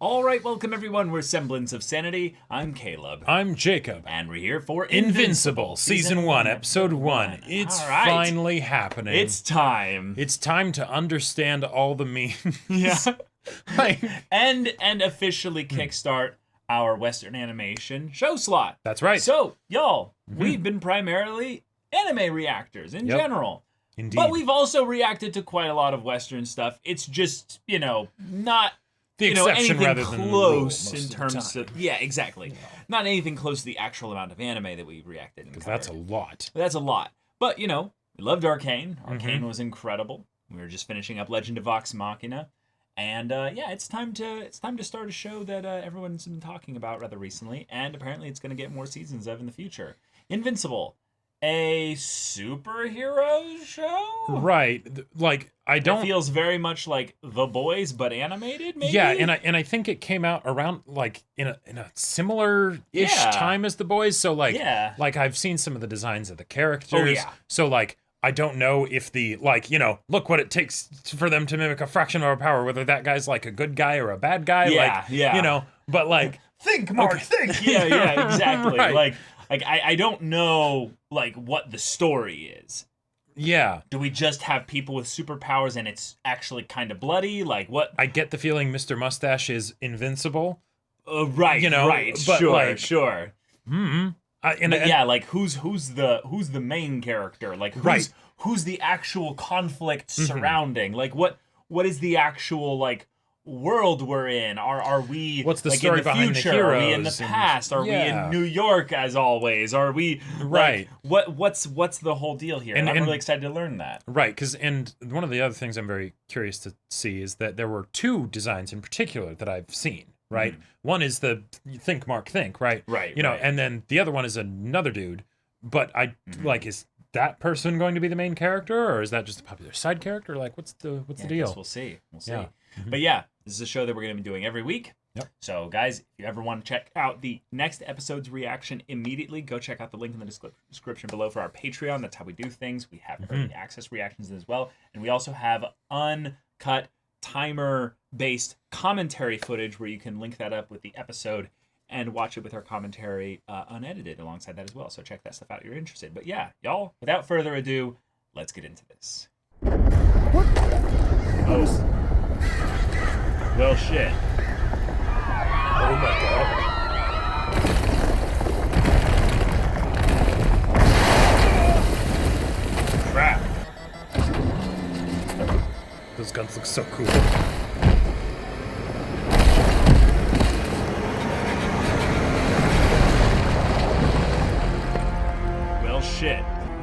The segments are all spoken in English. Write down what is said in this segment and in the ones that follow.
All right, welcome everyone. We're Semblance of Sanity. I'm Caleb. I'm Jacob. And we're here for Invincible, Season 1, Episode 1. It's finally happening. It's time. It's time to understand all the memes. Yeah. Like, and officially kickstart our Western animation show slot. That's right. So, y'all, we've been primarily anime reactors in general. Indeed. But we've also reacted to quite a lot of Western stuff. It's just, not the exception anything rather than the rule most in of the terms time. of yeah, exactly. Not anything close to the actual amount of anime that we reacted and Because that's a lot. That's a lot. But we loved Arcane. Arcane was incredible. We were just finishing up Legend of Vox Machina, and it's time to start a show that everyone's been talking about rather recently, and apparently it's going to get more seasons of in the future. Invincible. A superhero show? Right. Like, It feels very much like The Boys, but animated, maybe? Yeah, and I think it came out around, like, in a similar-ish time as The Boys, so, like, I've seen some of the designs of the characters. Oh, yeah. So, like, I don't know if look what it takes for them to mimic a fraction of our power, whether that guy's, like, a good guy or a bad guy. But, like... Think, Mark, think! Yeah, exactly. Right. Like, I don't know, like, what the story is. Yeah. Do we just have people with superpowers and it's actually kind of bloody? Like, what? I get the feeling Mr. Mustache is invincible. Right, right. But Sure. Like, who's the main character? Like, who's the actual conflict surrounding? Like, what is the actual, like, world we're in? Are we what's the like, story in the behind future? the heroes? Are we in the past? Are we in New York as always? Are we what's the whole deal here? And I'm really excited to learn that. Right, and one of the other things I'm very curious to see is that there were two designs in particular that I've seen. Right, one is the Think Mark Think. Right, and then the other one is another dude. But is that person going to be the main character, or is that just a popular side character? Like, what's the deal? I guess we'll see. Yeah. But yeah, this is a show that we're going to be doing every week. Yep. So guys, if you ever want to check out the next episode's reaction immediately, go check out the link in the description below for our Patreon. That's how we do things. We have early access reactions as well. And we also have uncut timer-based commentary footage where you can link that up with the episode and watch it with our commentary unedited alongside that as well. So check that stuff out if you're interested. But yeah, y'all, without further ado, let's get into this. What? Oh. Well, shit. Oh my god. Crap. Those guns look so cool.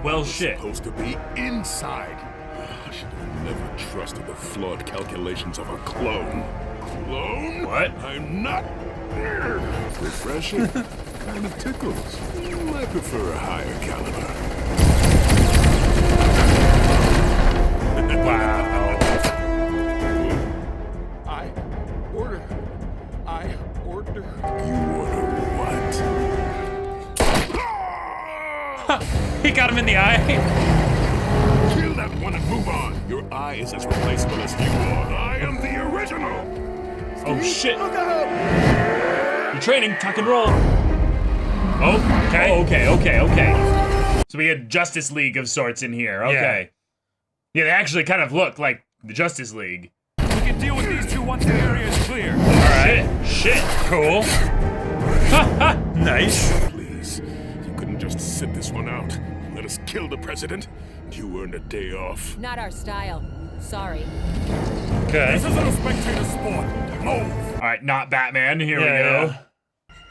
Well, shit. Supposed to be inside. I should have never trusted the flawed calculations of a clone. Clone? What? I'm not. Refreshing. Kind of tickles. I prefer a higher caliber. Wow. I order. You order what? He got him in the eye. Kill that one and move on. Your eye is as replaceable as you are. I am the original. Oh shit. Look out! You're training, tuck and roll. Oh, okay. So we had Justice League of sorts in here. Okay. Yeah, they actually kind of look like the Justice League. We can deal with these two once the area is clear. Alright. Shit. Cool. Nice. Please, you couldn't just sit this one out. Let us kill the president. You earned a day off. Not our style. Sorry. Okay. This isn't a spectator sport. Move. Alright, not Batman. Here we go.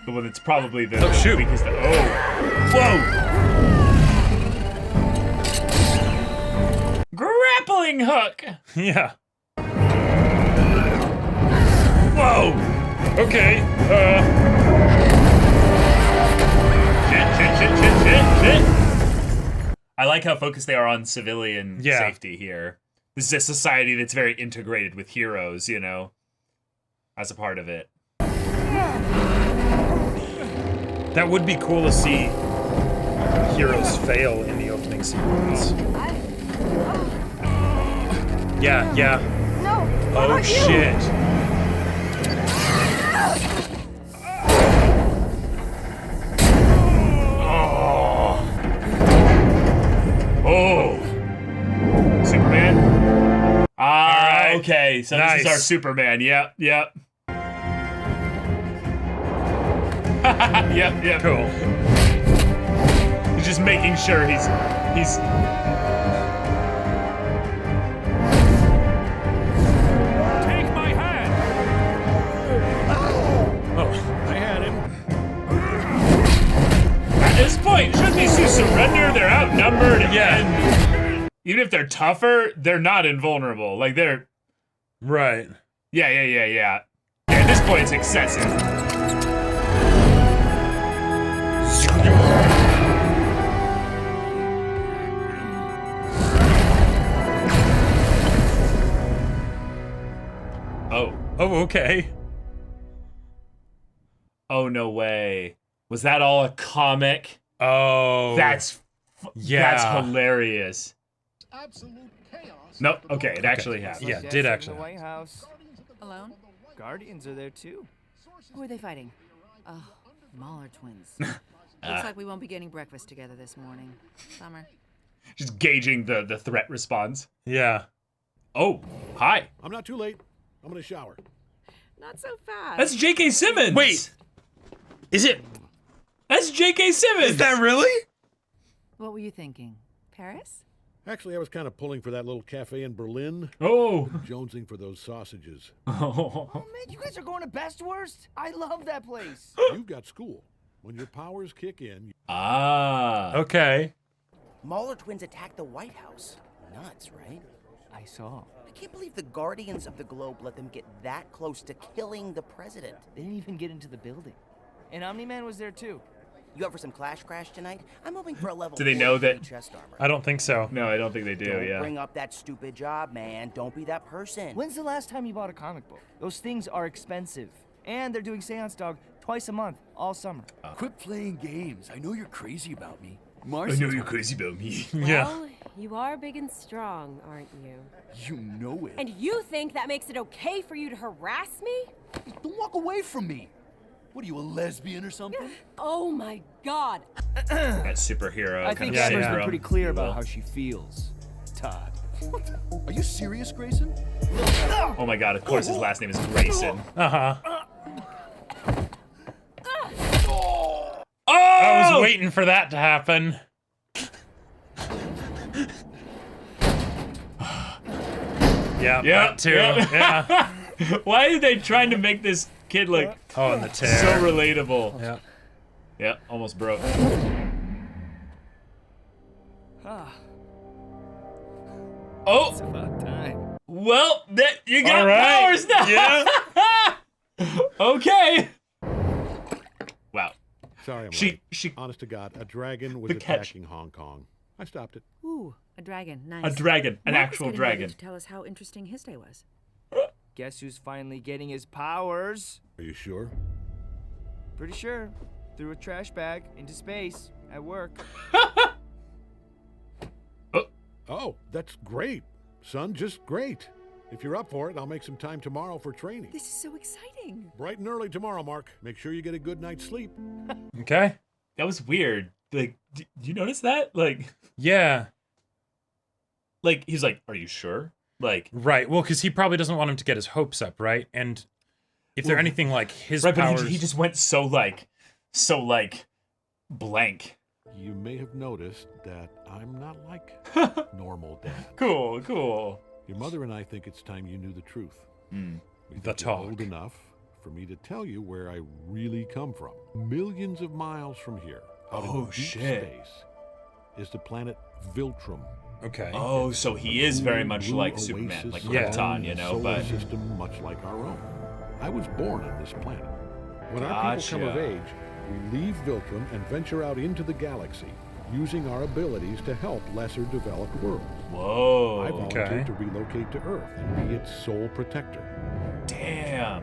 The one that's probably the weakest. Whoa! Grappling hook! Yeah. Whoa! Okay. Shit. I like how focused they are on civilian safety here. This is a society that's very integrated with heroes, as a part of it. That would be cool to see heroes fail in the opening sequence. Yeah. No. Oh shit. Okay, so this is our Superman. Yep. Yep. Cool. He's just making sure he's. Take my hand! Oh. I had him. At this point, shouldn't these two surrender? They're outnumbered. Yeah. And even if they're tougher, they're not invulnerable. Like they're. Right. Yeah. At this point, it's excessive. Oh, okay. Oh, no way. Was that all a comic? Oh. That's hilarious. Absolute chaos. Nope. Okay, it actually happened. Yeah, did actually. The White House. Alone? Guardians are there too. Who are they fighting? Oh, Mauler twins. Looks like we won't be getting breakfast together this morning. Bummer. Just gauging the threat response. Yeah. Oh, hi. I'm not too late. I'm gonna shower. Not so fast. That's J.K. Simmons. Wait. Is it? That's J.K. Simmons. Is that really? What were you thinking? Paris? Actually, I was kind of pulling for that little cafe in Berlin. Oh. Jonesing for those sausages. Oh man, you guys are going to Best Worst? I love that place. You've got school. When your powers kick in. Ah. Okay. Mauler twins attacked the White House. Nuts, right? I saw. I can't believe the Guardians of the Globe let them get that close to killing the president. They didn't even get into the building. And Omni-Man was there too. You up for some Clash Crash tonight? I'm hoping for a level. Do they know 4 that- chest armor? I don't think so. No, I don't think they do. Don't Yeah. bring up that stupid job, man. Don't be that person. When's the last time you bought a comic book? Those things are expensive. And they're doing Seance Dog twice a month, all summer. Quit playing games. I know you're crazy about me. I Marcy's know you're crazy about me. Yeah. Well, you are big and strong, aren't you? You know it. And you think that makes it okay for you to harass me? Don't walk away from me. What are you, a lesbian or something? Oh my god. That superhero. I kind think of Amber's syndrome, been pretty clear if you will. about how she feels. Todd. Are you serious, Grayson? Oh my god, of course his last name is Grayson. Uh-huh. Oh! I was waiting for that to happen. Yeah, that too. Yeah. Why are they trying to make this kid look Oh, and the tear. so relatable? Yeah. Yeah, almost broke. Oh, It's about time. well, that you got All right. powers now. Yeah. Okay. Wow. Sorry, I'm She late. she Honest to God, a dragon was The catch. attacking Hong Kong. I stopped it. Ooh, a dragon. Nice. a dragon, an Mark was actual getting ready dragon. to tell us how interesting his day was. Guess who's finally getting his powers? Are you sure? Pretty sure. Threw a trash bag into space at work. Oh, that's great. Son, just great. If you're up for it, I'll make some time tomorrow for training. This is so exciting. Bright and early tomorrow, Mark. Make sure you get a good night's sleep. Okay. That was weird. Like, did you notice that? Like Yeah. he's like, "Are you sure?" Like, Right. Well, because he probably doesn't want him to get his hopes up, right? And if they're anything like his right, powers, but he just went so blank. You may have noticed that I'm not like normal dad. Cool. Your mother and I think it's time you knew the truth. We The think you're talk. old enough for me to tell you where I really come from. Millions of miles from here, out Oh, in deep shit. space, is the planet Viltrum. Okay. Oh, so he is very much Blue like oasis Superman, like Yeah. Krypton, you in a know, solar but system much like our own. I was born on this planet. When our people come of Gotcha. age, we leave Viltrum and venture out into the galaxy, using our abilities to help lesser developed worlds. I whoa. volunteered Okay. to relocate to Earth and be its sole protector. Damn.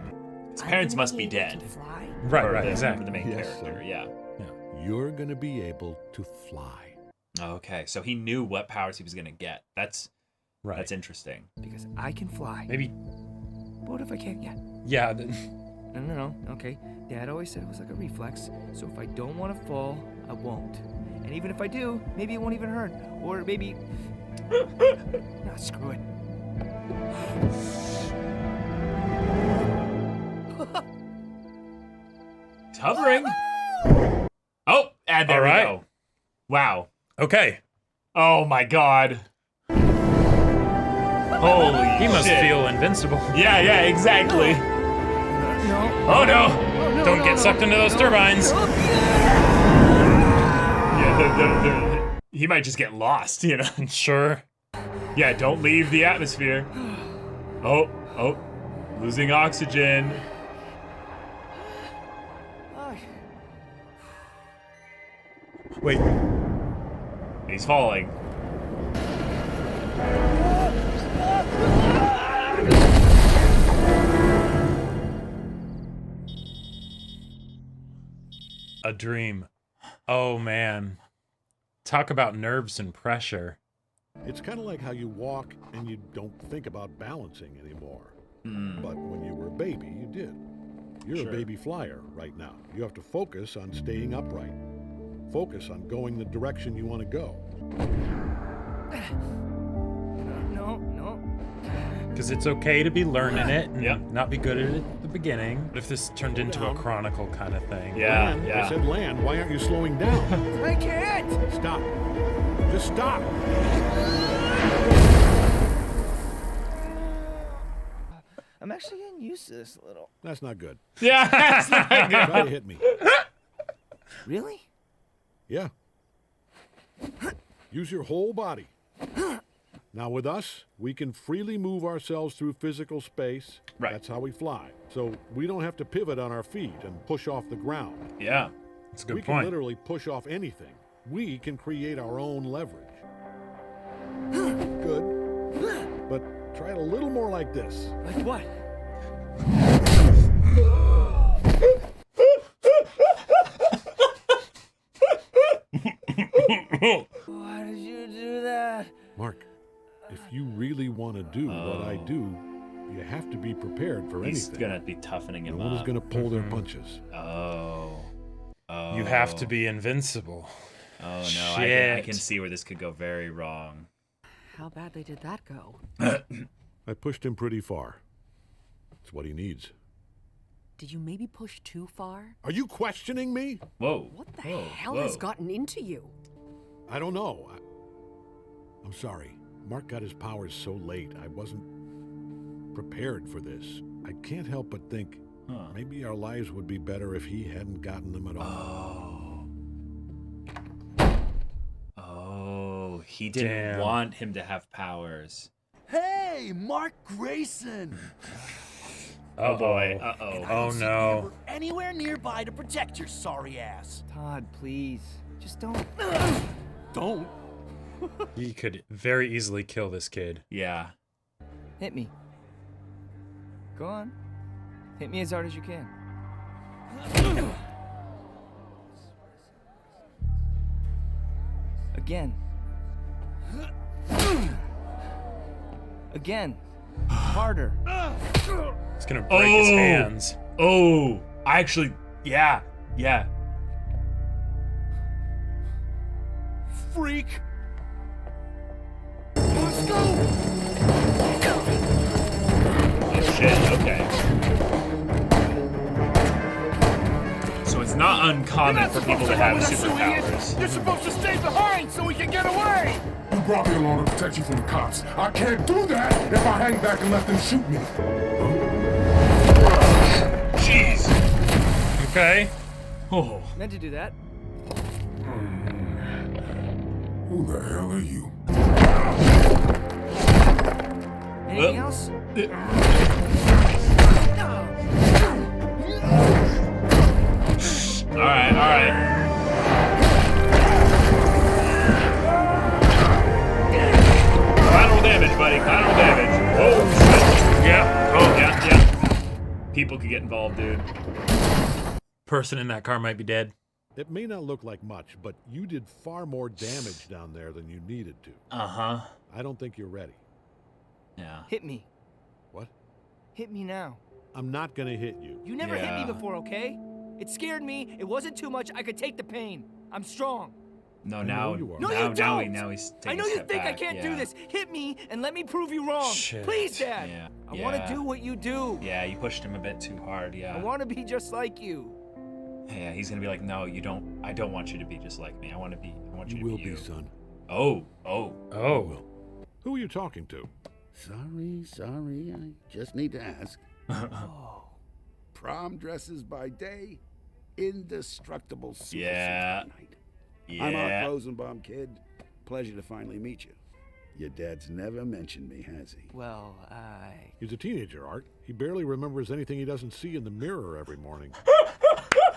His parents must be dead. Right, For right, the- exactly. For the main Yes, character, sir. yeah. You're gonna be able to fly. Okay, so he knew what powers he was gonna get. That's Right. interesting. Because I can fly. Maybe. But what if I can't yet? Yeah. No. Okay. Dad always said it was like a reflex. So if I don't want to fall, I won't. And even if I do, maybe it won't even hurt. Or maybe. Nah, screw it. It's hovering. Oh, and there we go. Wow. Okay. Oh my god. Holy He must shit. feel invincible. Yeah, exactly. No. Oh no. Don't get sucked into those turbines. Yeah, he might just get lost, you know? Sure. Yeah, don't leave the atmosphere. Oh, losing oxygen. Wait. He's falling. A dream. Oh man. Talk about nerves and pressure. It's kind of like how you walk and you don't think about balancing anymore. But when you were a baby, you did. You're a baby flyer right now. You have to focus on staying upright. Focus on going the direction you want to go. No. Because it's okay to be learning it and not be good at it at the beginning. But if this turned into a chronicle kind of thing. Land, I said land. Why aren't you slowing down? I can't. Stop. Just stop. I'm actually getting used to this a little. That's not good. Yeah, that's not good. Try to hit me. Really? Yeah. Use your whole body. Now with us, we can freely move ourselves through physical space. Right. That's how we fly. So we don't have to pivot on our feet and push off the ground. Yeah. That's a good We point. can literally push off anything. We can create our own leverage. Good. But try it a little more like this. Like what? Why did you do that? Mark, if you really want to do what I do, you have to be prepared for He's anything. gonna be toughening him No one is up. going to pull their punches. Oh. You have to be invincible. Oh no, I can see where this could go very wrong. How badly did that go? I pushed him pretty far. It's what he needs. Did you maybe push too far? Are you questioning me? Whoa. What the hell has gotten into you? I don't know. I'm sorry. Mark got his powers so late. I wasn't prepared for this. I can't help but think maybe our lives would be better if he hadn't gotten them at all. Oh, he didn't want him to have powers. Hey, Mark Grayson! Oh boy. Oh no. Anywhere nearby to protect your sorry ass. Todd, please. Just don't. Don't. He could very easily kill this kid. Yeah. Hit me. Go on. Hit me as hard as you can. Again. Again. Harder. It's gonna break his hands. Oh, I actually, yeah. Freak. Let's go. Oh shit, okay. So it's not uncommon for people to have superpowers. You're supposed to stay behind so we can get away! You brought me along to protect you from the cops. I can't do that if I hang back and let them shoot me. Jeez. Okay. Oh. Meant to do that. Who the hell are you? Anything else? All right. Collateral damage, buddy. Collateral damage. Oh, shit. Yeah. Oh, yeah. People could get involved, dude. Person in that car might be dead. It may not look like much, but you did far more damage down there than you needed to. Uh-huh. I don't think you're ready. Yeah. Hit me. What? Hit me now. I'm not gonna hit you. You never hit me before, okay? It scared me. It wasn't too much. I could take the pain. I'm strong. No, I now, know you are. No, you don't. now he's taking I know a you step think I back, can't yeah. do this. Hit me and let me prove you wrong. Shit. Please, Dad. Yeah. I want to do what you do. Yeah, you pushed him a bit too hard, yeah. I want to be just like you. Yeah, he's gonna be like, no, you don't. I don't want you to be just like me. I want you You to will be you. be, son. Oh. Will. Who are you talking to? Sorry, I just need to ask. Oh. Prom dresses by day, indestructible super Yeah. suits by night. Yeah. I'm Art Rosenbaum, kid. Pleasure to finally meet you. Your dad's never mentioned me, has he? Well, He's a teenager, Art. He barely remembers anything he doesn't see in the mirror every morning.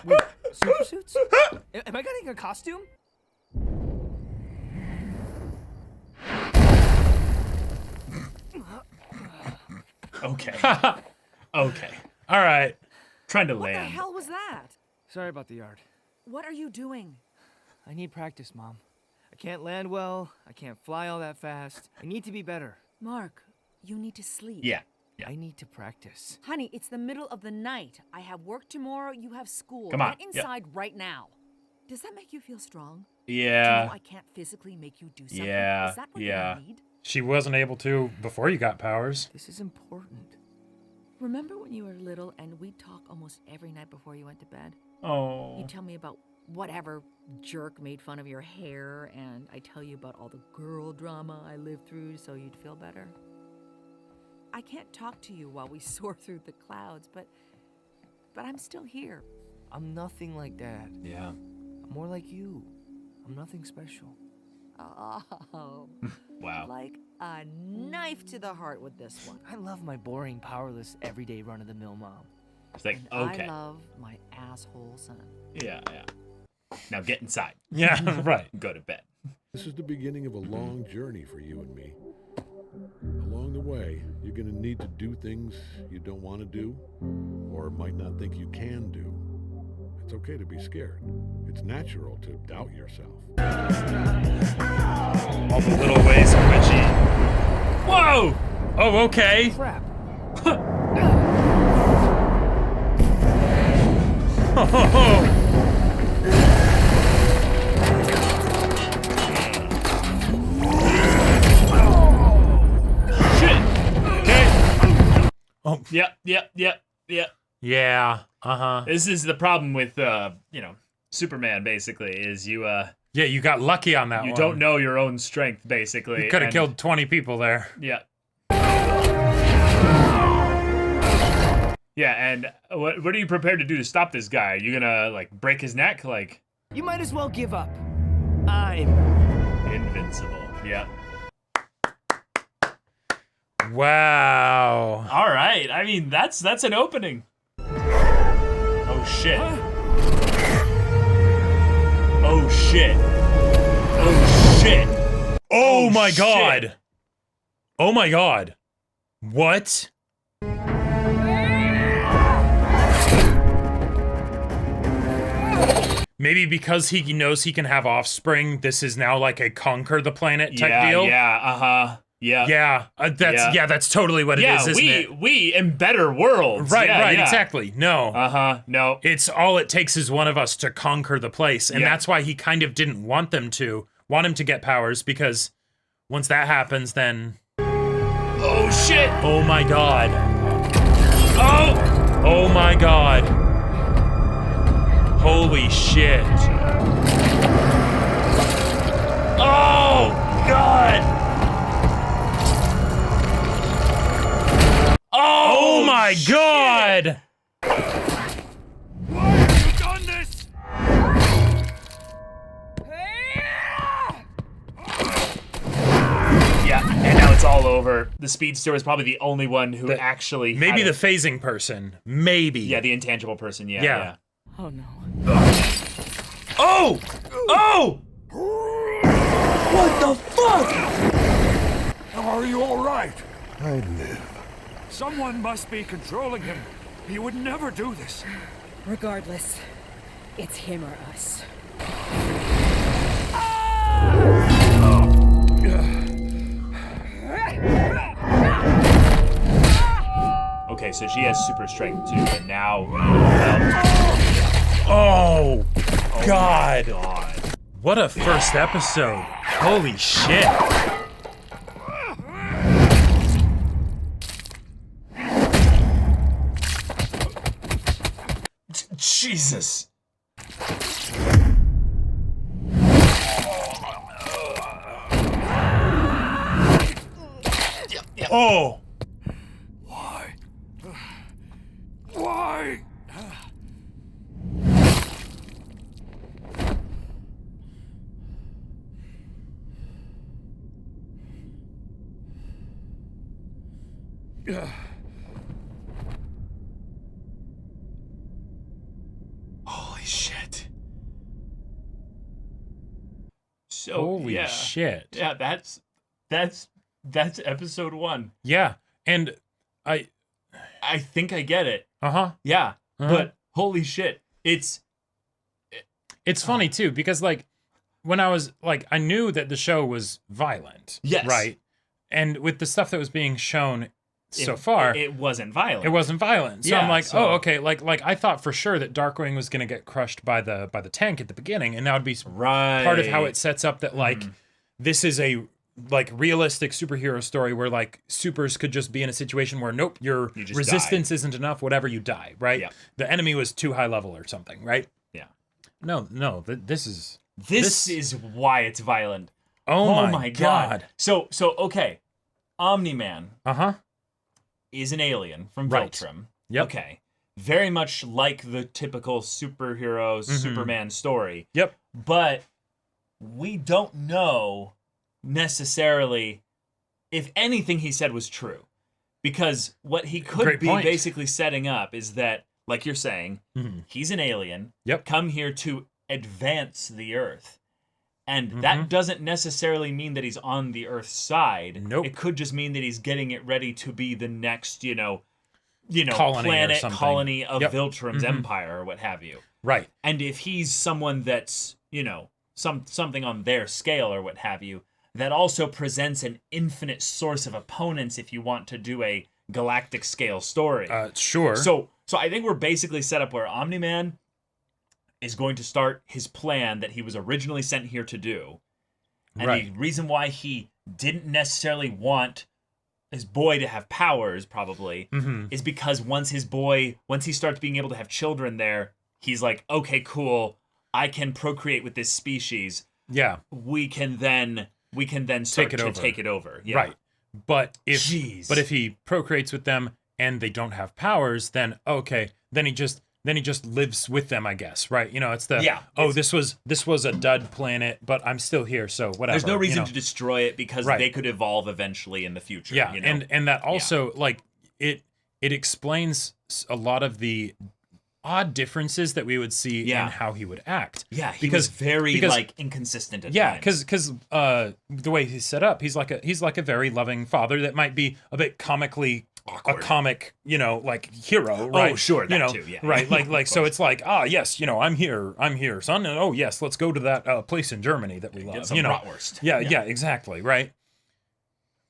Wait, super suits? Am I getting a costume? Okay. Okay. All right. Trying to What the land. hell was that? Sorry about the art. What are you doing? I need practice, Mom. I can't land well. I can't fly all that fast. I need to be better. Mark, you need to sleep. Yeah. I need to practice. Honey, it's the middle of the night. I have work tomorrow. You have school. Come on. Get inside right now. Does that make you feel strong? Do you Yeah. know I can't physically make you do something? Yeah, Is that what yeah. you need? She wasn't able to before you got powers. This is important. Remember when you were little and we'd talk almost every night before you went to bed? Oh. You'd tell me about whatever jerk made fun of your hair, and I tell you about all the girl drama I lived through so you'd feel better. I can't talk to you while we soar through the clouds, but I'm still here. I'm nothing like Dad. Yeah. I'm more like you. I'm nothing special. Oh, Wow. like a knife to the heart with this one. I love my boring, powerless, everyday run-of-the-mill mom. It's like, And okay. I love my asshole son. Yeah. Now get inside. Yeah, right. Go to bed. This is the beginning of a long journey for you and me. Along the way, you're going to need to do things you don't want to do or might not think you can do. It's okay to be scared. It's natural to doubt yourself. All the little ways in which he... Whoa! Oh, okay. Crap. Shit. Okay. Oh. Yep. Yeah. Uh-huh. This is the problem with Superman. Basically, is you Yeah, you got lucky on that one. you don't know your own strength. Basically, You could have and- killed 20 people there. Yeah. Yeah, and what are you prepared to do to stop this guy? Are you gonna like break his neck? Like You might as well give up. I'm Invincible. Yeah. Wow. All right. I mean, that's an opening. Oh shit. Oh shit. Oh shit. Oh my shit. god. Oh my god. What? Maybe because he knows he can have offspring, this is now like a conquer the planet type deal. Yeah. Yeah, that's totally what it is, isn't it? we in better worlds. Right, Yeah, yeah. exactly. No. No. It's all it takes is one of us to conquer the place, and Yeah. that's why he kind of didn't want him to get powers, because once that happens, then Oh shit. oh my god. Oh. Oh my god. Holy shit. Oh god. Oh my god. Why have you done this? Yeah, and now it's all over. The Speedster is probably the only one who actually Maybe had the phasing person. Maybe. Yeah, the intangible person. Yeah. Yeah. Oh no. Oh! Oh! What the fuck? Are you all right? I live. Someone must be controlling him. He would never do this. Regardless, it's him or us. Okay, so she has super strength too, and now. Oh, God. God. What a first episode. Holy shit. Jesus. Oh. Why? Why? Holy shit. So Holy shit. Yeah, that's episode 1. Yeah. And I think I get it. Uh-huh. Yeah. But holy shit. It's funny too, because like when I was like, I knew that the show was violent. Yes. Right. And with the stuff that was being shown so far, it wasn't violent. It wasn't violent. So Yeah, I'm like, so- oh, okay. Like I thought for sure that Darkwing was gonna get crushed by the tank at the beginning, and that would be part of how it sets up that like this is a like realistic superhero story where like supers could just be in a situation where nope, your You just resistance isn't enough, whatever, you die, right? Yeah. The enemy was too high level or something, right? Yeah. No, this is This is why it's violent. Oh my god. So okay. Omni-Man Uh-huh. is an alien from Right. Viltrum. Yep. Okay. Very much like the typical superhero Superman story. Yep. But we don't know necessarily if anything he said was true. Because what he could Great be point. basically setting up is that, like you're saying, he's an alien, come here to advance the Earth. And that doesn't necessarily mean that he's on the Earth's side. Nope. It could just mean that he's getting it ready to be the next, Colony planet, or something. colony of Yep. Viltrum's empire or what have you. Right. And if he's someone that's, something on their scale or what have you, that also presents an infinite source of opponents if you want to do a galactic scale story. Sure. So I think we're basically set up where Omni-Man is going to start his plan that he was originally sent here to do. And Right. the reason why he didn't necessarily want his boy to have powers, probably, is because once he starts being able to have children there, he's like, okay, cool, I can procreate with this species. Yeah. We can then start to take it over. Yeah. Right. But if Jeez. he procreates with them and they don't have powers, then okay, then he just lives with them, I guess, right? It's this was a dud planet, but I'm still here, so whatever. There's no reason to destroy it because Right. they could evolve eventually in the future. Yeah, and that also like it explains a lot of the odd differences that we would see in how he would act. Yeah, he was very inconsistent at times. because the way he's set up, he's like a very loving father that might be a bit comically awkward. A comic, like hero, right? Oh, sure, that too, yeah. Right, like so it's like, yes, I'm here, son, and oh yes, let's go to that place in Germany that we love. Get some bratwurst. Yeah, exactly, right.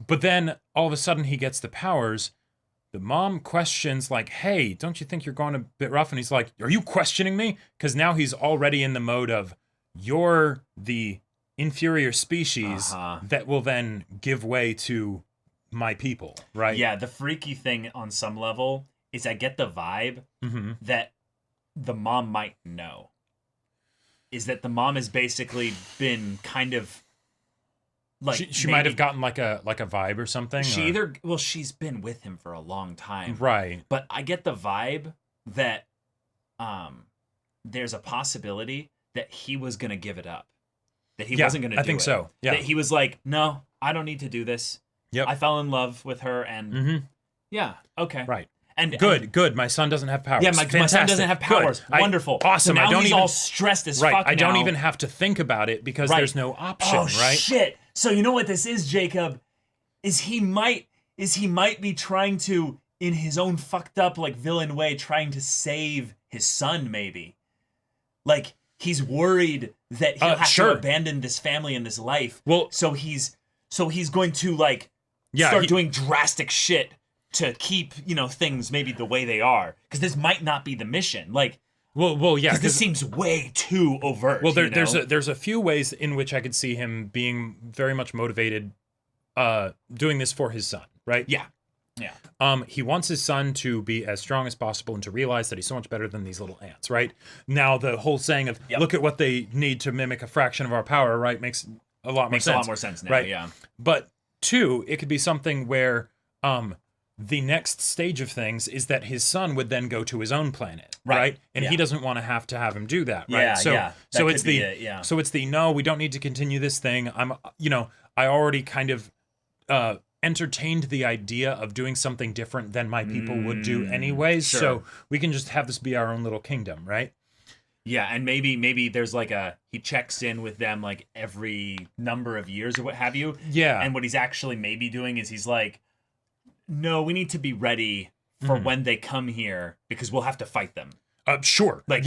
But then all of a sudden he gets the powers. The mom questions like, hey, don't you think you're going a bit rough? And he's like, are you questioning me? Because now he's already in the mode of, you're the inferior species that will then give way to my people, right? Yeah, the freaky thing on some level is I get the vibe that the mom might know. Is that the mom has basically been kind of like she might have gotten like a vibe or something. She's been with him for a long time, right? But I get the vibe that there's a possibility that he was gonna give it up, that he wasn't gonna do it. I think so. Yeah, that he was like, no, I don't need to do this. Yep, I fell in love with her, and yeah, okay, right. And good. My son doesn't have powers. Yeah, my son doesn't have powers. Good. Wonderful. Awesome. So now I don't he's even all stressed as right. fuck. I don't now. even have to think about it because there's no option. Right? Shit. So you know what this is, Jacob? Is he might be trying to, in his own fucked up like villain way, trying to save his son, maybe. Like he's worried that he'll have to abandon this family and this life. Well, so he's going to like start doing drastic shit to keep, things maybe the way they are. Because this might not be the mission. Like, Well, yeah, because this seems way too overt. Well, there's a few ways in which I could see him being very much motivated, doing this for his son, right? Yeah. He wants his son to be as strong as possible and to realize that he's so much better than these little ants, right? Now, the whole saying of look at what they need to mimic a fraction of our power, right, makes a lot more sense now, right? Yeah. But 2, it could be something where the next stage of things is that his son would then go to his own planet, right? And he doesn't want to have him do that, right? So it's the no, we don't need to continue this thing. I already kind of entertained the idea of doing something different than my people would do anyways. Sure. So we can just have this be our own little kingdom, right? Yeah, and maybe there's like he checks in with them like every number of years or what have you. Yeah. And what he's actually maybe doing is he's like, no, we need to be ready for when they come here because we'll have to fight them. Sure. Like,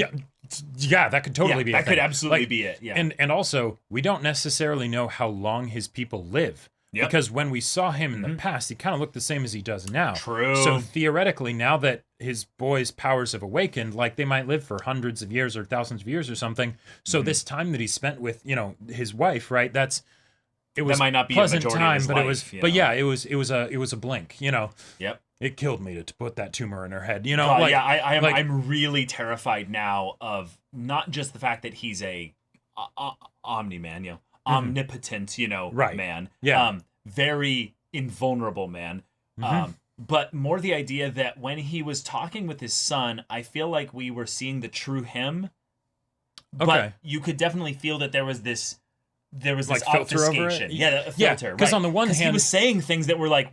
yeah, that could totally be. That could absolutely be it. Yeah. And also, we don't necessarily know how long his people live. Yep. Because when we saw him in the past, he kind of looked the same as he does now. True. So theoretically, now that his boy's powers have awakened, like they might live for hundreds of years or thousands of years or something. So this time that he spent with, his wife, right? That might not be pleasant a majority time, of his but life, it was it was a blink, Yep. It killed me to put that tumor in her head, I'm really terrified now of not just the fact that he's a omni-man, omnipotent, man. Yeah. Very invulnerable man. But more the idea that when he was talking with his son, I feel like we were seeing the true him. But you could definitely feel that there was this like obfuscation. Yeah, a filter. Because on the one hand, he was saying things that were like,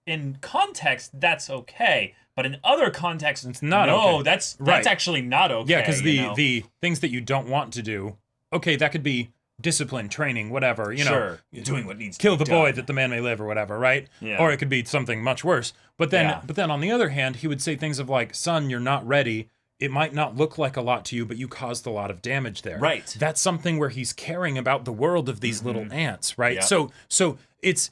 in context, that's okay. But in other contexts, it's not okay. That's actually not okay. Yeah, because the things that you don't want to do, okay, that could be discipline, training, whatever, doing what needs to kill be the boy done. that the man may live or whatever, right? Yeah. Or it could be something much worse. But then on the other hand, he would say things of like, son, you're not ready. It might not look like a lot to you, but you caused a lot of damage there. Right. That's something where he's caring about the world of these little ants, right? Yep. So it's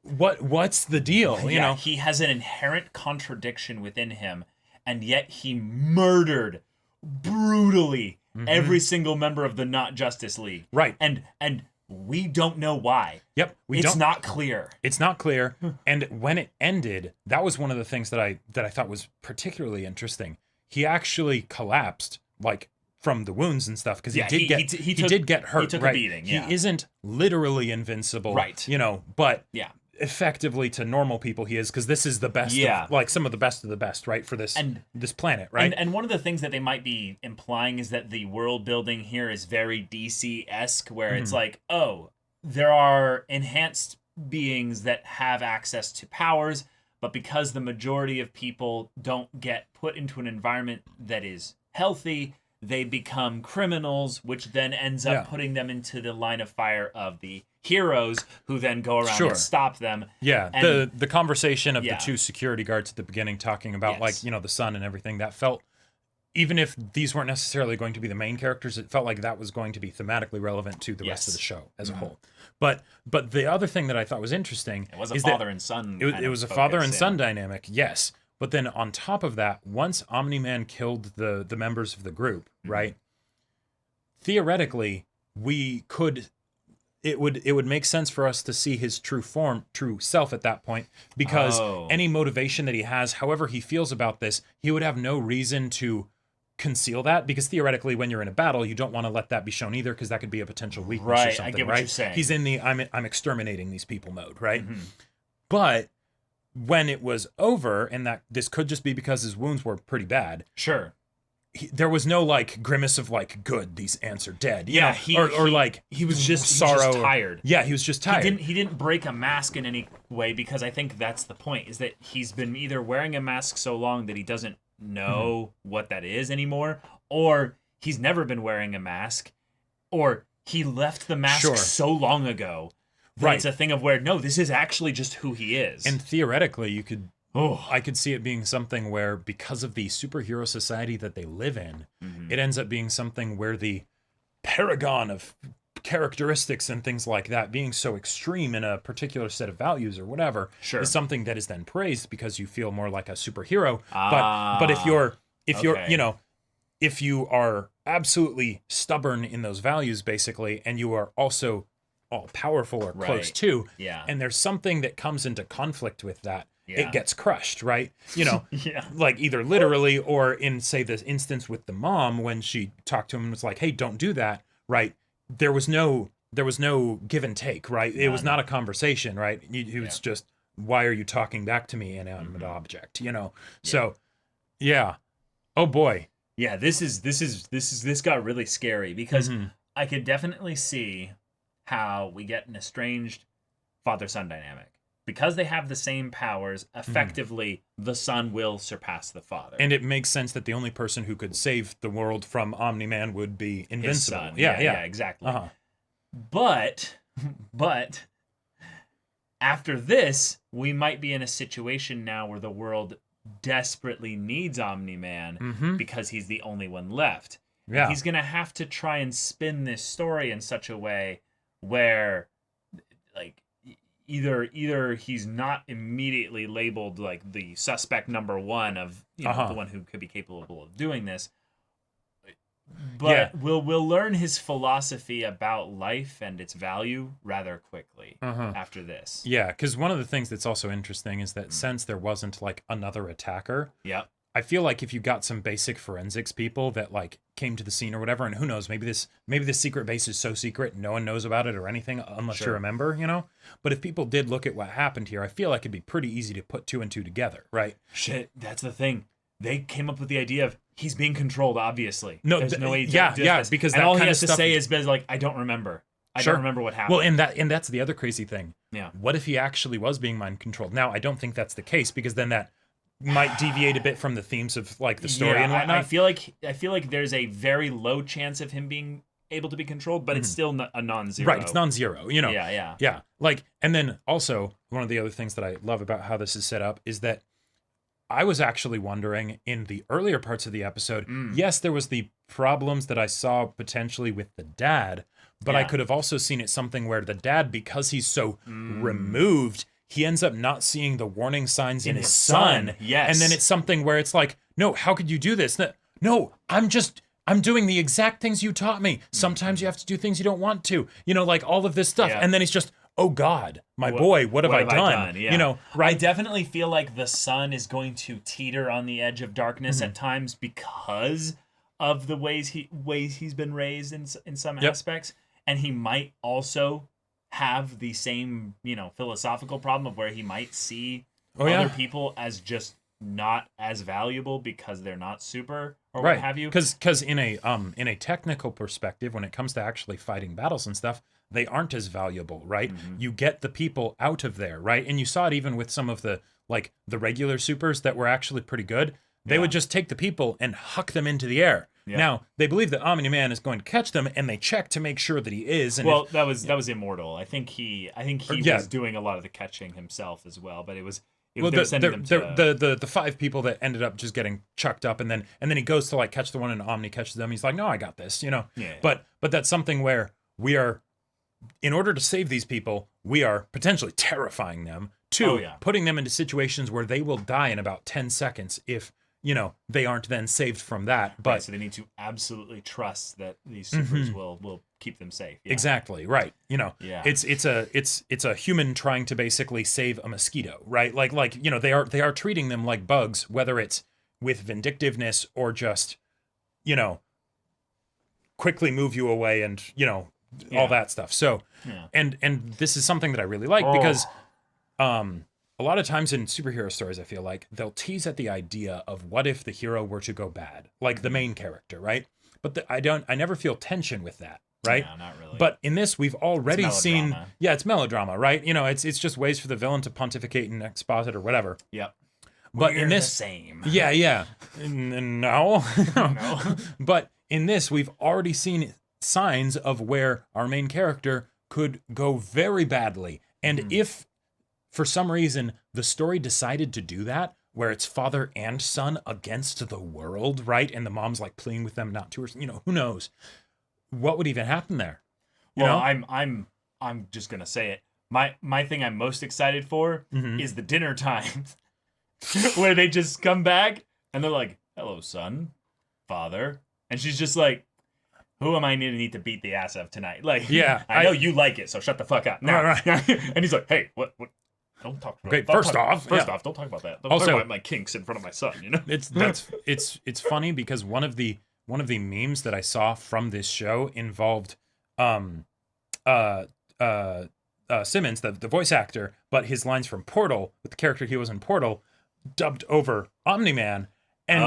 what's the deal? He has an inherent contradiction within him, and yet he murdered brutally every single member of the Not Justice League. Right. And we don't know why. Yep. It's not clear. It's not clear. And when it ended, that was one of the things that I thought was particularly interesting. He actually collapsed, like, from the wounds and stuff, because he did get hurt. He took right? a beating. He isn't literally invincible, right? But effectively to normal people he is, because this is the best. Of, like some of the best, right? For this this planet, right? And one of the things that they might be implying is that the world building here is very DC-esque, where it's like, oh, there are enhanced beings that have access to powers. But because the majority of people don't get put into an environment that is healthy, they become criminals, which then ends up putting them into the line of fire of the heroes, who then go around and stop them. Yeah, and the conversation of the 2 security guards at the beginning talking about the sun and everything, that felt, even if these weren't necessarily going to be the main characters, it felt like that was going to be thematically relevant to the rest of the show as a whole. But the other thing that I thought was interesting, it was a father and son. It was a father and son dynamic, yes. But then on top of that, once Omni-Man killed the members of the group, right? Theoretically, it would make sense for us to see his true self at that point, because any motivation that he has, however he feels about this, he would have no reason to conceal that, because theoretically when you're in a battle you don't want to let that be shown either, because that could be a potential weakness or something. I get what you're saying. He's in the I'm exterminating these people mode, right? But when it was over, and that this could just be because his wounds were pretty bad, there was no like grimace of like, good, these ants are dead, he was just tired. He was just tired. He didn't break a mask in any way, because I think that's the point, is that he's been either wearing a mask so long that he doesn't know what that is anymore, or he's never been wearing a mask, or he left the mask so long ago that it's a thing of where, no, this is actually just who he is. And theoretically I could see it being something where, because of the superhero society that they live in, it ends up being something where the paragon of characteristics and things like that being so extreme in a particular set of values or whatever is something that is then praised because you feel more like a superhero. But if you're if you are absolutely stubborn in those values, basically, and you are also all powerful or close to, and there's something that comes into conflict with that, it gets crushed, right? You know, like either literally or in, say, this instance with the mom when she talked to him and was like, hey, don't do that, right? There was no give and take, right? It was not a conversation, right? He was just, why are you talking back to me, inanimate object, you know? So, yeah. Oh boy. Yeah, this got really scary because I could definitely see how we get an estranged father-son dynamic. Because they have the same powers, effectively, the son will surpass the father. And it makes sense that the only person who could save the world from Omni-Man would be Invincible. His son. Yeah, exactly. But after this, we might be in a situation now where the world desperately needs Omni-Man because he's the only one left. Yeah. And he's going to have to try and spin this story in such a way where, like, either he's not immediately labeled like the suspect number one of the one who could be capable of doing this, but we'll learn his philosophy about life and its value rather quickly after this. Yeah, because one of the things that's also interesting is that since there wasn't like another attacker, I feel like if you got some basic forensics people that like came to the scene or whatever, and who knows, maybe this secret base is so secret no one knows about it or anything unless you remember, you know? But if people did look at what happened here, I feel like it'd be pretty easy to put 2 and 2 together, right? Shit, that's the thing. They came up with the idea of he's being controlled, obviously. No, there's no way to do this. Because and that all he kind has of to stuff say is like, I don't remember. I don't remember what happened. Well, and that's the other crazy thing. Yeah. What if he actually was being mind controlled? Now, I don't think that's the case because then that might deviate a bit from the themes of like the story and whatnot. I feel like there's a very low chance of him being able to be controlled, but it's still a non-zero. Right, it's non-zero, you know. Yeah. Like, and then also one of the other things that I love about how this is set up is that I was actually wondering in the earlier parts of the episode, yes, there was the problems that I saw potentially with the dad, but I could have also seen it something where the dad, because he's so removed, he ends up not seeing the warning signs in his son. Yes. And then it's something where it's like, no, how could you do this? No, I'm doing the exact things you taught me. Sometimes you have to do things you don't want to. You know, like all of this stuff. And then it's just, oh God, my boy, what have I done? Yeah. You know, right? I definitely feel like the son is going to teeter on the edge of darkness at times because of the ways he's been raised in some aspects. And he might also have the same, philosophical problem of where he might see other people as just not as valuable because they're not super or what have you. Because in a technical perspective, when it comes to actually fighting battles and stuff, they aren't as valuable, right? You get the people out of there, right? And you saw it even with some of the regular supers that were actually pretty good. They would just take the people and huck them into the air. Yeah. Now, they believe that Omni-Man is going to catch them, and they check to make sure that he is. And that was Immortal. I think he was doing a lot of the catching himself as well, but it was the 5 people that ended up just getting chucked up, and then he goes to catch the one, and Omni catches them. He's like, no, I got this, Yeah. But that's something where we are, in order to save these people, we are potentially terrifying them. 2, putting them into situations where they will die in about 10 seconds if they aren't then saved from that. But so they need to absolutely trust that these supers will keep them safe. Yeah. Exactly, right. It's a human trying to basically save a mosquito, right? They are treating them like bugs, whether it's with vindictiveness or just, quickly move you away and, all that stuff. So and this is something that I really like because a lot of times in superhero stories, I feel like they'll tease at the idea of what if the hero were to go bad, like the main character, right? But I never feel tension with that, right? No, not really. But in this, we've already seen, it's melodrama, right? It's just ways for the villain to pontificate and exposit or whatever. Yep. But We're in this, the same. Yeah. No. But in this, we've already seen signs of where our main character could go very badly, and if for some reason the story decided to do that, where it's father and son against the world, right? And the mom's playing with them not to, or who knows what would even happen there. I'm just gonna say it. My thing I'm most excited for is the dinner time, where they just come back and they're like, "Hello, son, father, And she's just like, who am I need to beat the ass of tonight? Like, yeah, I know you like it, so shut the fuck up. No. Right. And he's like, hey, what? Don't talk about it. First off, don't talk about that. Don't also, talk about my kinks in front of my son, you know? It's funny because one of the memes that I saw from this show involved Simmons, the voice actor, but his lines from Portal, with the character he was in Portal, dubbed over Omni-Man. And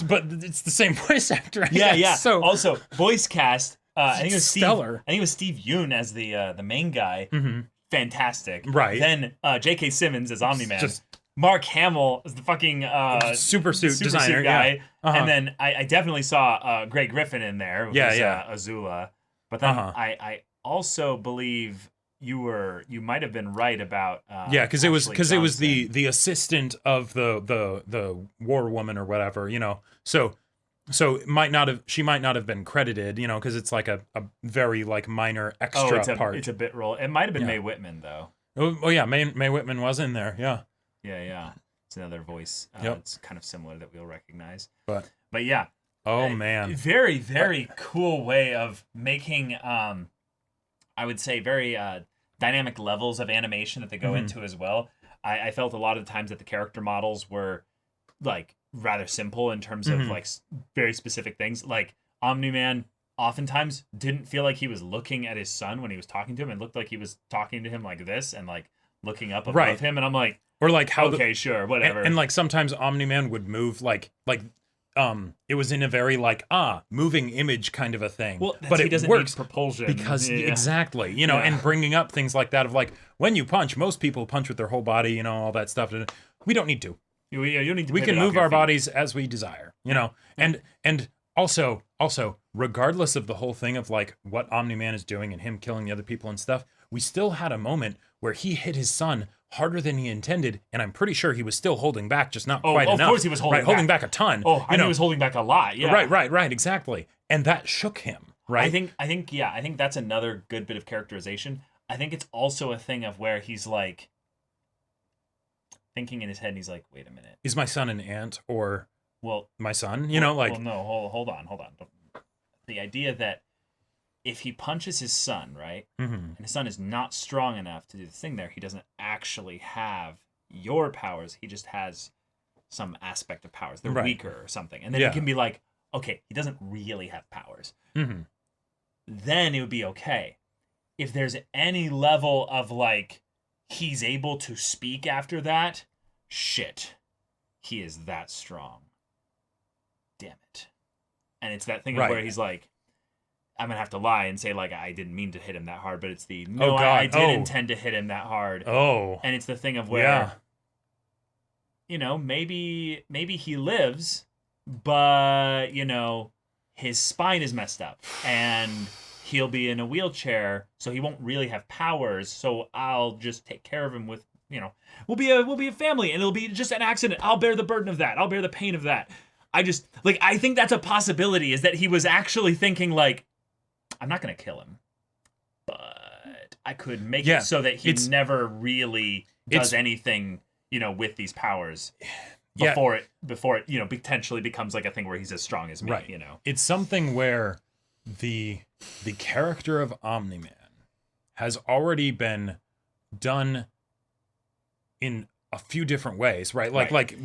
but it's the same voice actor. Yeah. So also voice cast. I think it was stellar. I think it was Steve Yeun as the main guy. Mm-hmm. Fantastic. Right. Then J.K. Simmons as Omni-Man. Mark Hamill as the fucking super suit designer guy. Yeah. And then I definitely saw Greg Griffin in there. Who was, Azula. But then I also believe you might have been right about because it was the assistant of the war woman or whatever, you know. So she might not have been credited, you know, because it's like a very like minor extra part. It's a bit role. It might have been Mae Whitman though. Oh yeah, Mae Whitman was in there. Yeah. It's another voice. It's kind of similar that we'll recognize. But yeah. Oh man. Very very cool way of making I would say very dynamic levels of animation that they go into as well. I felt a lot of the times that the character models were like rather simple in terms of like very specific things. Like Omni-Man oftentimes didn't feel like he was looking at his son when he was talking to him. It looked like he was talking to him like this and like looking up above him. And I'm like, or like how sure, whatever. And like sometimes Omni-Man would move like it was in a very like moving image kind of a thing. Well, but he it doesn't works need propulsion because exactly, you know, and bringing up things like that of like when you punch, most people punch with their whole body, you know, all that stuff. We don't need to. You need to. We can move our bodies as we desire, you know, and also regardless of the whole thing of like what Omni-Man is doing and him killing the other people and stuff, we still had a moment where he hit his son harder than he intended, and I'm pretty sure he was still holding back, just not quite enough. Of course he was holding back a ton. I know he was holding back a lot. Yeah. Right, exactly. And that shook him. Right. I think that's another good bit of characterization. I think it's also a thing of where he's like thinking in his head, and he's like, "Wait a minute, is my son an ant or my son?" You know, like no, hold on. The idea that if he punches his son, right, and his son is not strong enough to do the thing there, he doesn't actually have your powers. He just has some aspect of powers. They're weaker or something. And then he can be like, okay, he doesn't really have powers. Then it would be okay. If there's any level of like, he's able to speak after that, shit, he is that strong. Damn it. And it's that thing of where he's like, I'm gonna have to lie and say like I didn't mean to hit him that hard, but it's the I did intend to hit him that hard. And it's the thing of where you know, maybe he lives, but you know, his spine is messed up and he'll be in a wheelchair, so he won't really have powers. So I'll just take care of him with, you know, we'll be a family and it'll be just an accident. I'll bear the burden of that. I'll bear the pain of that. I think that's a possibility, is that he was actually thinking like, I'm not going to kill him, but I could make it so that he never really does anything, you know, with these powers before it, you know, potentially becomes like a thing where he's as strong as me, you know. It's something where the character of Omni-Man has already been done in a few different ways, right? Like in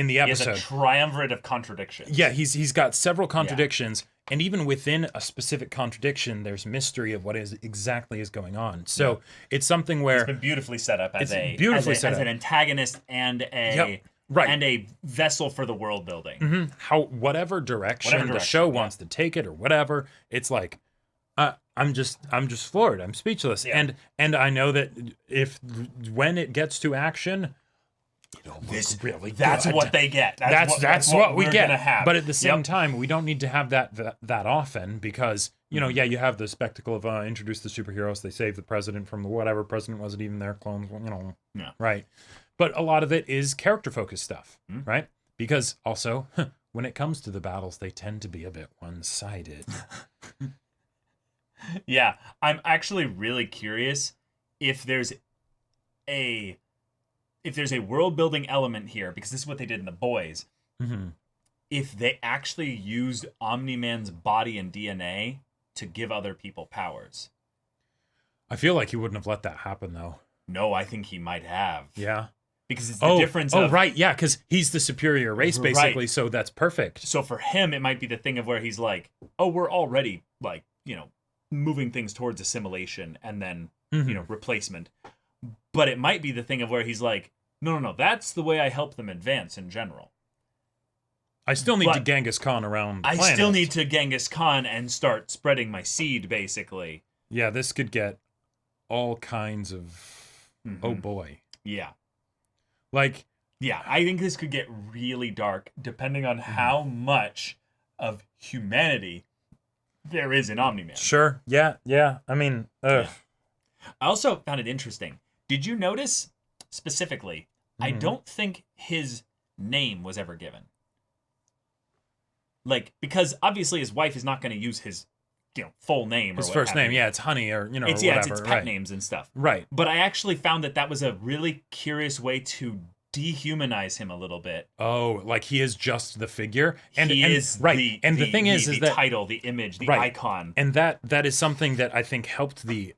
the episode. He has a triumvirate of contradictions. Yeah, he's got several contradictions, and even within a specific contradiction, there's mystery of what exactly is going on. So it's something where it's been beautifully set up as an antagonist and a and a vessel for the world building. Whatever direction the show wants to take it or whatever, it's like I'm just floored. I'm speechless. And I know that when it gets to action, that's what they get. That's what we get. But at the same time, we don't need to have that often, because you know, you have the spectacle of introduce the superheroes, they save the president from whatever president wasn't even there, clones, you know, right? But a lot of it is character focused stuff, right? Because also, when it comes to the battles, they tend to be a bit one-sided. Yeah, I'm actually really curious if there's a world building element here, because this is what they did in The Boys. if they actually used Omni-Man's body and DNA to give other people powers. I feel like he wouldn't have let that happen, though. No, I think he might have. Yeah. Because it's the difference of... Oh, right, yeah, because he's the superior race, basically, so that's perfect. So for him, it might be the thing of where he's like, oh, we're already, like, you know, moving things towards assimilation and then, you know, replacement. But it might be the thing of where he's like, no, that's the way I help them advance in general. I still need to Genghis Khan around the planet. I still need to Genghis Khan and start spreading my seed, basically. Yeah, this could get all kinds of... Oh, boy. Yeah. Like... Yeah, I think this could get really dark, depending on how much of humanity there is in Omni-Man. Sure, yeah. I mean, ugh. I also found it interesting. Did you notice, specifically, I don't think his name was ever given. Like, because obviously his wife is not going to use his, you know, full name. His or first name, yeah, it's Honey or, you know, it's, or whatever. It's pet names and stuff. Right. But I actually found that was a really curious way to dehumanize him a little bit. Oh, like he is just the figure, and he is right. The thing is the that title, the image, the icon, and that is something that I think helped the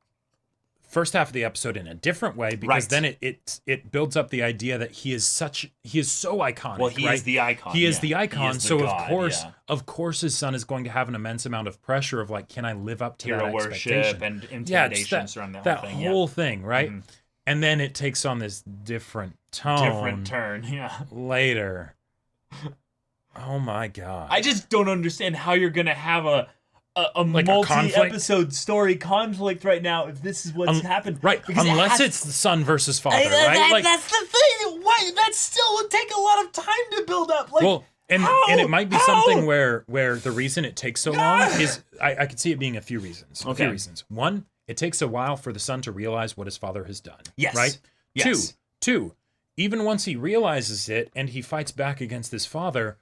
first half of the episode in a different way, because then it builds up the idea that he is so iconic. Well, he is the icon. He is the icon. Is the so god, of course, his son is going to have an immense amount of pressure of like, can I live up to hero that worship expectation? and intimidation surrounding that whole thing. Whole thing, right? And then it takes on this different turn, later. Oh my god! I just don't understand how you're gonna have a multi-episode story conflict right now if this is what's happened. Right, because unless it's the son versus father, right? That's the thing. Why? That still would take a lot of time to build up. Like, well, and it might be something where the reason it takes so long is I could see it being a few reasons. A few reasons. One, it takes a while for the son to realize what his father has done. Yes. Right? Yes. Two, even once he realizes it and he fights back against his father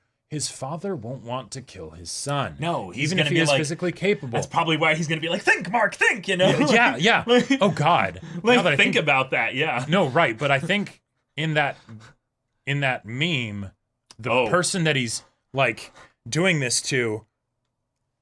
won't want to kill his son. No, he's even gonna if he be is like, physically capable. That's probably why he's going to be like, think, Mark, think, you know? Yeah. Oh, God. Like, think about that, yeah. No, right. But I think in that meme, the person that he's, like, doing this to,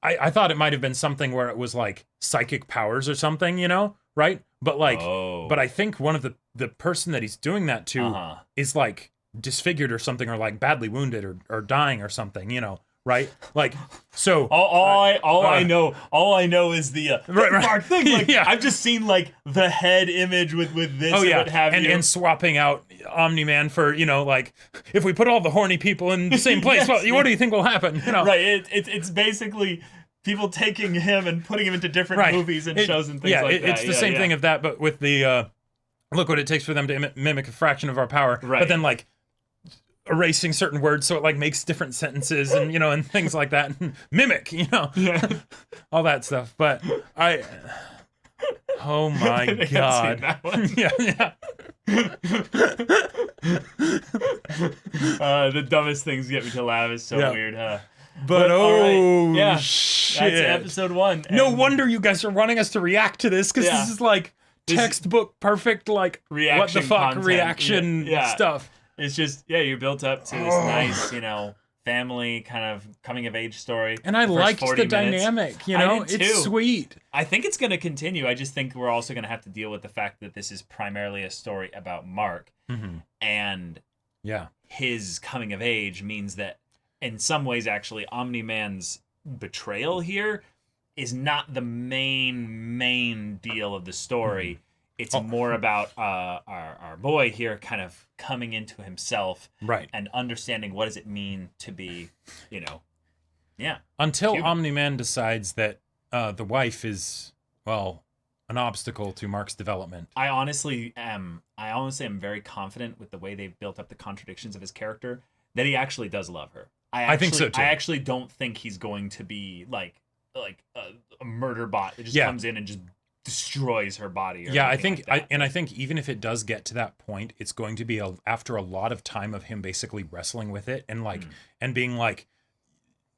I thought it might have been something where it was, like, psychic powers or something, you know? Right? But, like, but I think one of the person that he's doing that to is, like, disfigured or something, or like badly wounded or dying or something, you know, right? Like, so all I know is the Mark thing. Like, yeah. I've just seen like the head image with this and what have you, and swapping out Omni-Man for, you know, like, if we put all the horny people in the same place, what do you think will happen? You know, right? It's basically people taking him and putting him into different movies and shows and things like that. It's the same thing of that, but with the look what it takes for them to mimic a fraction of our power, but then like erasing certain words so it like makes different sentences and, you know, and things like that. Mimic, you know, all that stuff. But oh my god, yeah. The dumbest things get me to laugh. Is so weird, huh? But shit, that's episode 1. No wonder you guys are wanting us to react to this, because this is like textbook perfect, like reaction what the fuck content. reaction stuff. It's just, you built up to this nice, you know, family kind of coming of age story. And I liked the dynamic, you know, it's sweet. I think it's going to continue. I just think we're also going to have to deal with the fact that this is primarily a story about Mark. And his coming of age means that in some ways, actually, Omni-Man's betrayal here is not the main deal of the story. It's more about our boy here kind of coming into himself, and understanding what does it mean to be, you know, until human. Omni-Man decides that the wife is, well, an obstacle to Mark's development. I honestly am very confident with the way they've built up the contradictions of his character that he actually does love her. I think so too. I actually don't think he's going to be like a murder bot that just comes in and just destroys her body. Or I think, like I think even if it does get to that point, it's going to be after a lot of time of him basically wrestling with it and like and being like,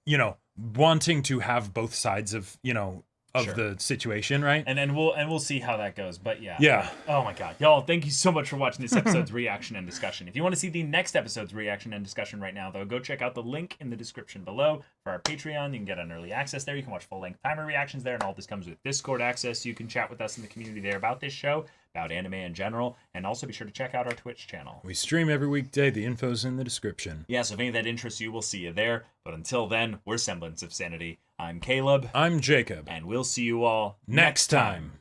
you know, wanting to have both sides of, you know, of the situation, right? And we'll see how that goes. But yeah. Yeah. Oh my god. Y'all, thank you so much for watching this episode's reaction and discussion. If you want to see the next episode's reaction and discussion right now, though, go check out the link in the description below for our Patreon. You can get an early access there. You can watch full-length timer reactions there, and all this comes with Discord access. You can chat with us in the community there about this show, about anime in general, and also be sure to check out our Twitch channel. We stream every weekday. The info's in the description. Yeah, so if any of that interests you, we'll see you there. But until then, we're Semblance of Sanity. I'm Caleb. I'm Jacob. And we'll see you all next time.